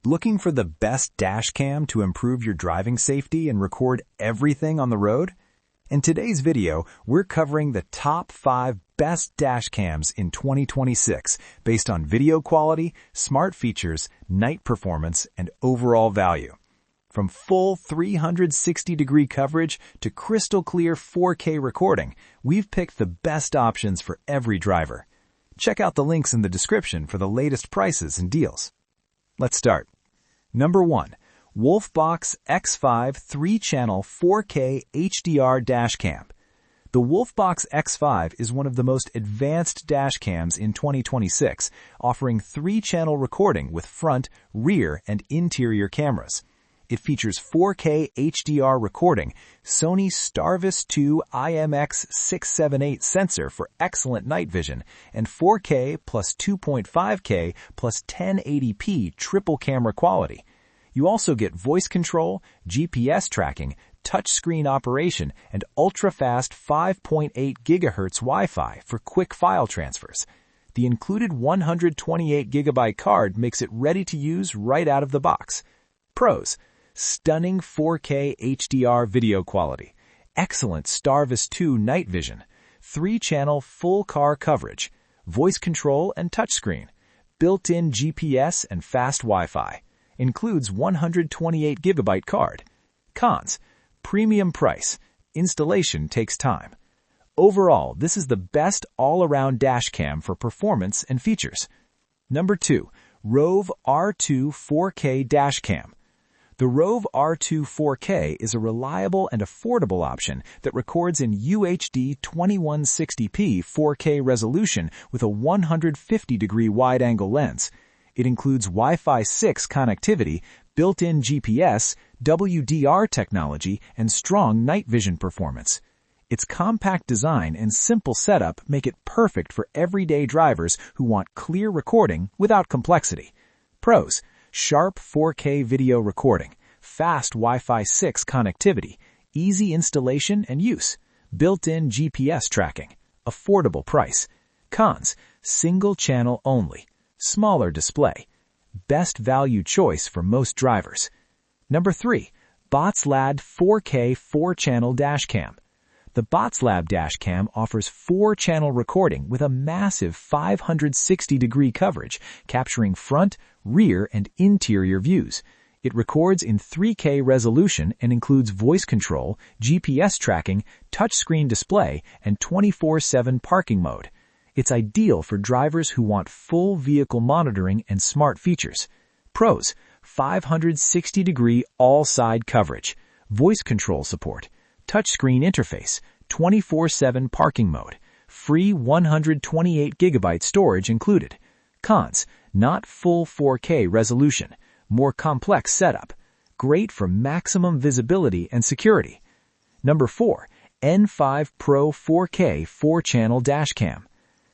Looking for the best dash cam to improve your driving safety and record everything on the road? In today's video, we're covering the top 5 best dash cams in 2026 based on video quality, smart features, night performance, and overall value. From full 360-degree coverage to crystal clear 4K recording, we've picked the best options for every driver. Check out the links in the description for the latest prices and deals. Let's start. Number 1. WOLFBOX X5 3-channel 4K HDR dash cam. The WOLFBOX X5 is one of the most advanced dash cams in 2026, offering 3-channel recording with front, rear, and interior cameras. It features 4K HDR recording, Sony STARVIS 2 IMX678 sensor for excellent night vision, and 4K plus 2.5K plus 1080p triple camera quality. You also get voice control, GPS tracking, touchscreen operation, and ultra-fast 5.8 GHz Wi-Fi for quick file transfers. The included 128GB card makes it ready to use right out of the box. Pros: stunning 4K HDR video quality, excellent STARVIS 2 night vision, 3-channel full car coverage, voice control and touchscreen, built-in GPS and fast Wi-Fi, includes 128GB card. Cons: premium price, installation takes time. Overall, this is the best all-around dash cam for performance and features. Number 2. ROVE R2 4K dash cam. The ROVE R2 4K is a reliable and affordable option that records in UHD 2160p 4K resolution with a 150-degree wide-angle lens. It includes Wi-Fi 6 connectivity, built-in GPS, WDR technology, and strong night vision performance. Its compact design and simple setup make it perfect for everyday drivers who want clear recording without complexity. Pros: sharp 4K video recording, fast Wi-Fi 6 connectivity, easy installation and use, built-in GPS tracking, affordable price. Cons: single channel only, smaller display, best value choice for most drivers. Number 3. BOTSLAB 4K 4-channel dash cam. The BOTSLAB dash cam offers 4-channel recording with a massive 560-degree coverage, capturing front, rear, and interior views. It records in 3K resolution and includes voice control, GPS tracking, touchscreen display, and 24/7 parking mode. It's ideal for drivers who want full vehicle monitoring and smart features. Pros: 560-degree all-side coverage, voice control support, touchscreen interface, 24/7 parking mode, free 128GB storage included. Cons: not full 4K resolution, more complex setup, great for maximum visibility and security. Number 4. N5 Pro 4K 4-channel dash cam.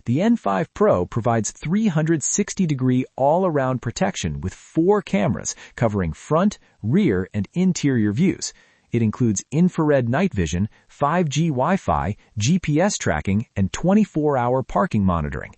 The N5 Pro provides 360-degree all-around protection with 4 cameras covering front, rear, and interior views. It includes infrared night vision, 5G Wi-Fi, GPS tracking, and 24-hour parking monitoring.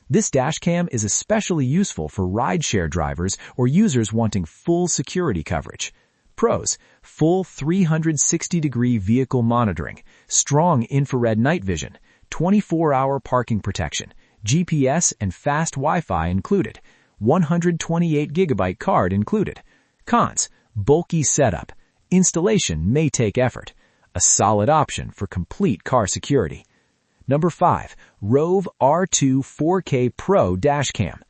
This dash cam is especially useful for rideshare drivers or users wanting full security coverage. Pros: full 360-degree vehicle monitoring, strong infrared night vision, 24-hour parking protection, GPS and fast Wi-Fi included, 128GB card included. Cons: bulky setup, installation may take effort, a solid option for complete car security. Number 5. ROVE R2 4K Pro dash cam.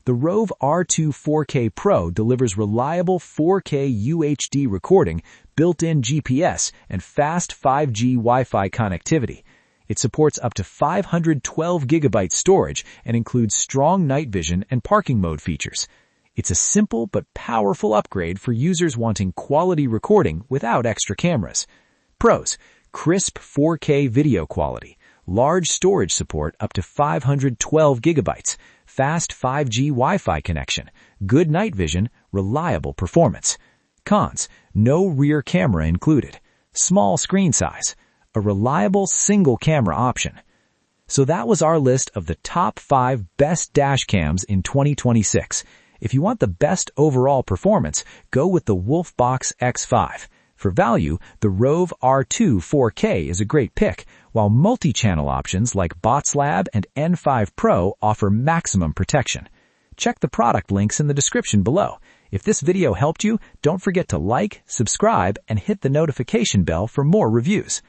The ROVE R2 4K Pro delivers reliable 4K UHD recording, built-in GPS, and fast 5G Wi-Fi connectivity. It supports up to 512GB storage and includes strong night vision and parking mode features. It's a simple but powerful upgrade for users wanting quality recording without extra cameras. Pros: crisp 4K video quality, large storage support up to 512GB, fast 5G Wi-Fi connection, good night vision, reliable performance. Cons: no rear camera included, small screen size, a reliable single camera option. So that was our list of the top 5 best dash cams in 2026. If you want the best overall performance, go with the WOLFBOX X5. For value, the ROVE R2 4K is a great pick, while multi-channel options like BOTSLAB and N5 Pro offer maximum protection. Check the product links in the description below. If this video helped you, don't forget to like, subscribe, and hit the notification bell for more reviews.